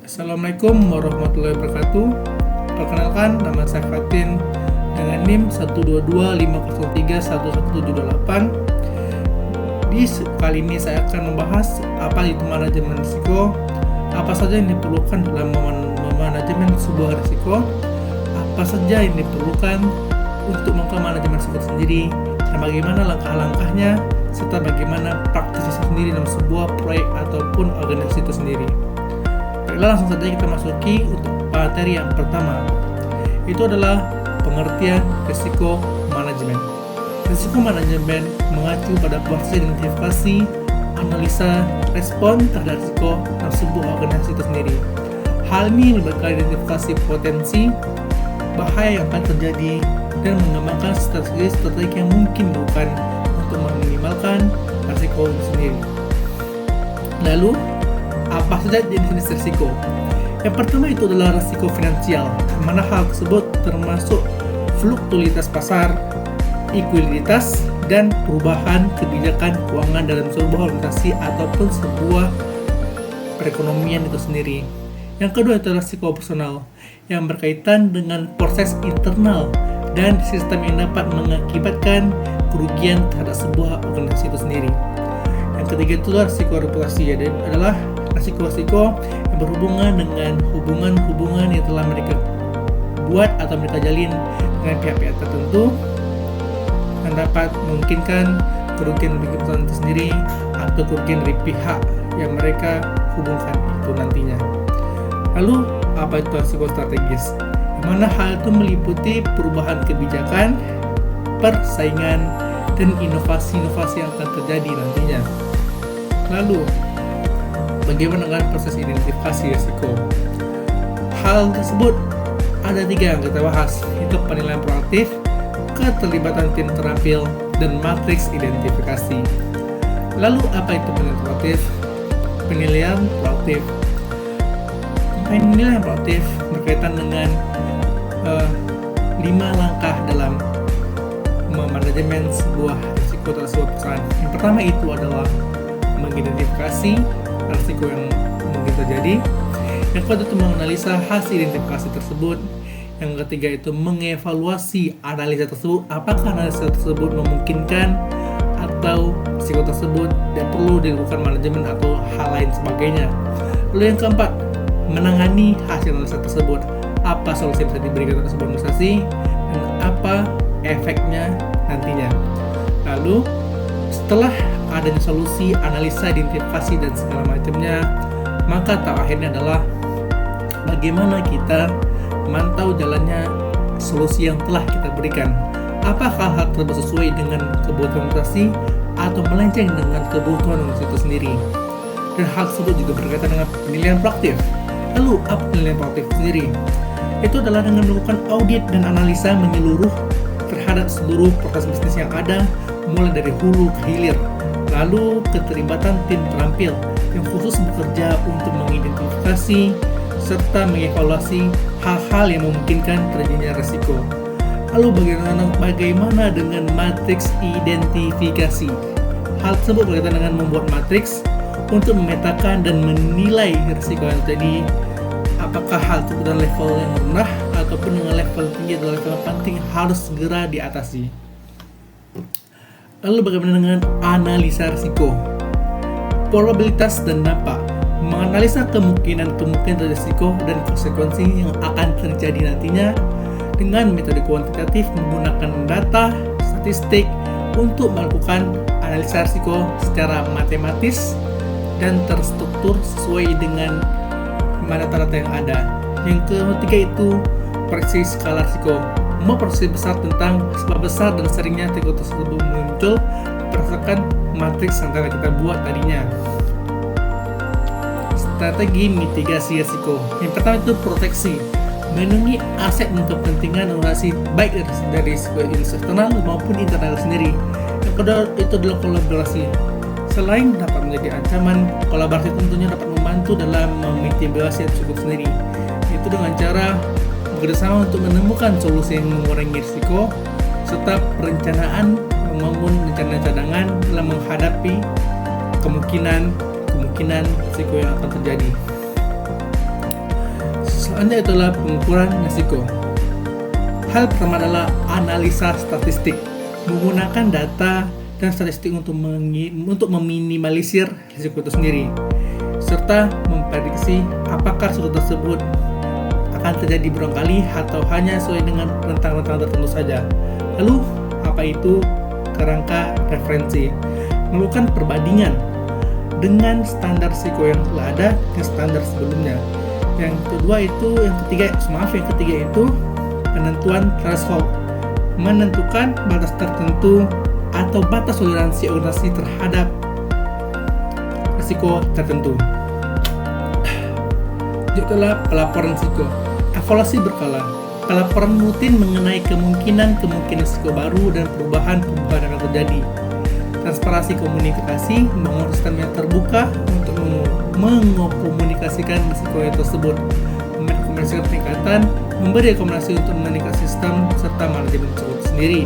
Assalamualaikum warahmatullahi wabarakatuh. Perkenalkan, nama saya Fatin dengan NIM 12250311178. Kali ini saya akan membahas apa itu manajemen risiko, apa saja yang diperlukan dalam memanajemen sebuah risiko, apa saja yang diperlukan untuk melakukan manajemen risiko sendiri, dan bagaimana langkah-langkahnya, serta bagaimana praktis sendiri dalam sebuah proyek ataupun organisasi itu sendiri. Baiklah, langsung saja kita masuki untuk materi yang pertama. Itu adalah pengertian risiko manajemen. Risiko manajemen mengacu pada proses identifikasi, analisa, respon terhadap risiko dalam sebuah organisasi itu sendiri. Hal ini melibatkan identifikasi potensi, bahaya yang akan terjadi, dan mengembangkan strategi yang mungkin dilakukan untuk meminimalkan risiko itu sendiri. Lalu, apa saja jenis risiko? Yang pertama itu adalah risiko finansial, di mana hal tersebut termasuk fluktualitas pasar, likuiditas, dan perubahan kebijakan keuangan dalam sebuah organisasi ataupun sebuah perekonomian itu sendiri. Yang kedua itu adalah risiko operasional, yang berkaitan dengan proses internal dan sistem yang dapat mengakibatkan kerugian terhadap sebuah organisasi itu sendiri. Yang ketiga itu adalah risiko reputasi, adalah risiko-risiko yang berhubungan dengan hubungan-hubungan yang telah mereka buat atau mereka jalin dengan pihak-pihak tertentu yang dapat memungkinkan kerugian bagi perusahaan itu sendiri atau kerugian dari pihak yang mereka hubungkan itu nantinya. Lalu, apa itu risiko strategis? Di mana hal itu meliputi perubahan kebijakan, persaingan, dan inovasi-inovasi yang akan terjadi nantinya. Lalu, bagaimana dengan proses identifikasi risiko? Hal tersebut ada 3 yang kita bahas, yaitu penilaian proaktif, keterlibatan tim terampil, dan matriks identifikasi. Lalu apa itu penilaian proaktif? Penilaian proaktif berkaitan dengan 5 langkah dalam memanajemen sebuah risiko atau sebuah perusahaan. Yang pertama itu adalah mengidentifikasi risiko yang mungkin terjadi. Yang kedua itu menganalisa hasil identifikasi tersebut. Yang ketiga itu mengevaluasi analisa tersebut, apakah analisa tersebut memungkinkan atau risiko tersebut tidak perlu dilakukan manajemen atau hal lain sebagainya. Lalu yang keempat, menangani hasil analisa tersebut, apa solusi yang bisa diberikan oleh sebuah organisasi dan apa efeknya nantinya. Lalu setelah adanya solusi, analisa, identifikasi, dan segala macamnya, maka tahap akhirnya adalah bagaimana kita memantau jalannya solusi yang telah kita berikan. Apakah hal tersebut sesuai dengan kebutuhan organisasi atau melenceng dengan kebutuhan organisasi itu sendiri. Dan hal tersebut juga berkaitan dengan penilaian proaktif. Lalu, apa penilaian proaktif sendiri? Itu adalah dengan melakukan audit dan analisa menyeluruh terhadap seluruh proses bisnis yang ada, mulai dari hulu ke hilir. Lalu keterlibatan tim terampil yang khusus bekerja untuk mengidentifikasi serta mengevaluasi hal-hal yang memungkinkan terjadinya risiko. Lalu bagaimana dengan matriks identifikasi? Hal tersebut berkaitan dengan membuat matriks untuk memetakan dan menilai risiko yang terjadi, apakah hal itu dengan level yang rendah ataupun dengan level tinggi atau level yang penting harus segera diatasi. Lalu bagaimana dengan analisa risiko? Probabilitas dan dampak, menganalisa kemungkinan risiko dan konsekuensi yang akan terjadi nantinya dengan metode kuantitatif menggunakan data statistik untuk melakukan analisa risiko secara matematis dan terstruktur sesuai dengan data-data yang ada. Yang ketiga itu proyeksi skala risiko, memproyeksi besar tentang sebab besar dan seringnya risiko tersebut muncul berdasarkan matriks yang telah kita buat tadinya. Strategi mitigasi risiko. Yang pertama itu proteksi, melindungi aset dan kepentingan organisasi baik dari risiko eksternal maupun internal sendiri. Yang kedua itu adalah kolaborasi. Selain dapat menjadi ancaman, kolaborasi tentunya dapat membantu dalam memitigasi risiko sendiri. Itu dengan cara bekerjasama untuk menemukan solusi yang mengurangi risiko serta perencanaan membangun rencana cadangan dalam menghadapi kemungkinan risiko yang akan terjadi. Selanjutnya itulah pengukuran risiko. Hal pertama adalah analisa statistik, menggunakan data dan statistik untuk meminimalisir risiko itu sendiri, serta memprediksi apakah risiko tersebut akan terjadi berulang kali atau hanya sesuai dengan rentang-rentang tertentu saja. Lalu, apa itu kerangka referensi? Melakukan perbandingan dengan standar risiko yang telah ada dan standar sebelumnya. Yang ketiga itu penentuan threshold, menentukan batas tertentu atau batas toleransi organisasi terhadap risiko tertentu. Itulah pelaporan risiko. Evaluasi berkala. Pelaporan rutin mengenai kemungkinan risiko baru dan perubahan yang akan terjadi. Transparansi komunikasi, membangun sistem yang terbuka untuk mengkomunikasikan risiko tersebut, merekomendasikan peningkatan, memberi rekomendasi untuk meningkatkan sistem serta manajemen risiko sendiri.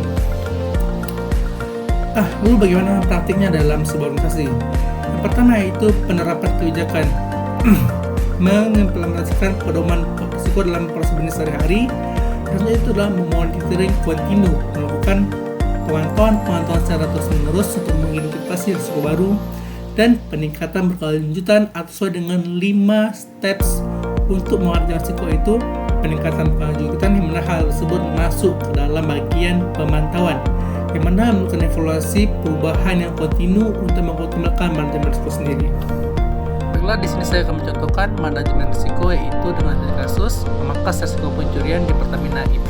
Lalu bagaimana praktiknya dalam sebuah organisasi? Yang pertama yaitu penerapan kebijakan, mengimplementasikan pedoman risiko dalam proses bisnis sehari-hari. Selanjutnya itu adalah memonitoring kontinu, melakukan pemantauan secara terus-menerus untuk mengidentifikasi risiko baru dan peningkatan berkelanjutan sesuai dengan 5 steps untuk mengatasi risiko itu. Peningkatan berkelanjutan yang mana hal tersebut masuk ke dalam bagian pemantauan, yang mana melakukan evaluasi perubahan yang kontinu untuk mengoptimalkan manajemen risiko sendiri. Baiklah, di sini saya akan mencontohkan manajemen risiko, yaitu dengan kasus memangkas risiko pencurian di Pertamina IP.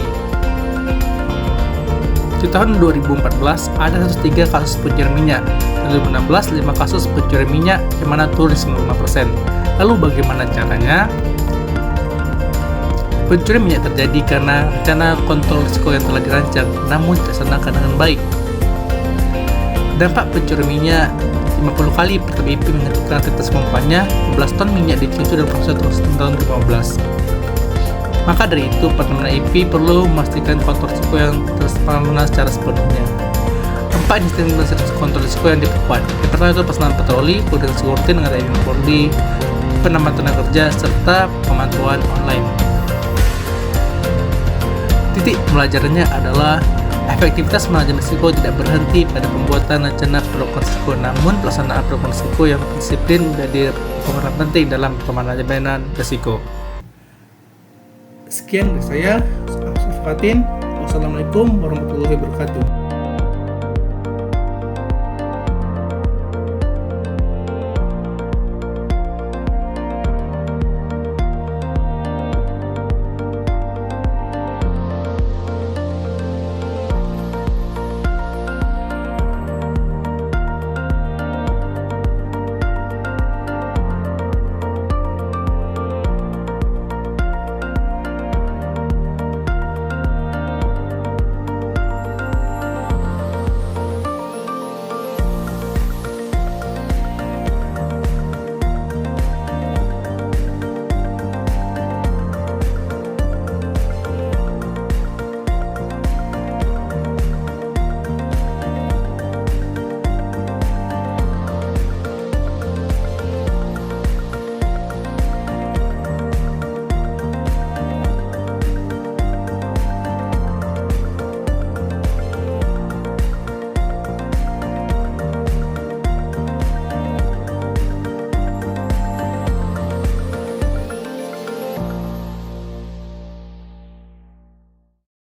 Di tahun 2014 ada 103 kasus pencurian minyak, 2016 5 kasus pencurian minyak yang mana turun 95%. Lalu bagaimana caranya? Pencurian minyak terjadi karena rencana kontrol risiko yang telah dirancang namun tidak dilaksanakan dengan baik. Dampak pencurian minyak: 50 kali PTBIP menghentikan aktivitas pompanya, 15 ton minyak dicuci dan proses terus tahun 2015. Maka dari itu, Pertamina IP perlu memastikan kontrol risiko yang terlaksana secara sepenuhnya. 4 instansi kontrol risiko yang diperkuat. Yang pertama itu pelaksanaan patroli, koordinasi rutin dengan TNI Polri, penambahan tenaga kerja, serta pemantauan online. Titik pelajarannya adalah efektivitas manajemen risiko tidak berhenti pada pembuatan rencana program risiko, namun pelaksanaan program risiko yang disiplin menjadi pemeran penting dalam pemanajemenan risiko. Sekian dari saya, Fatin. Wassalamualaikum warahmatullahi wabarakatuh.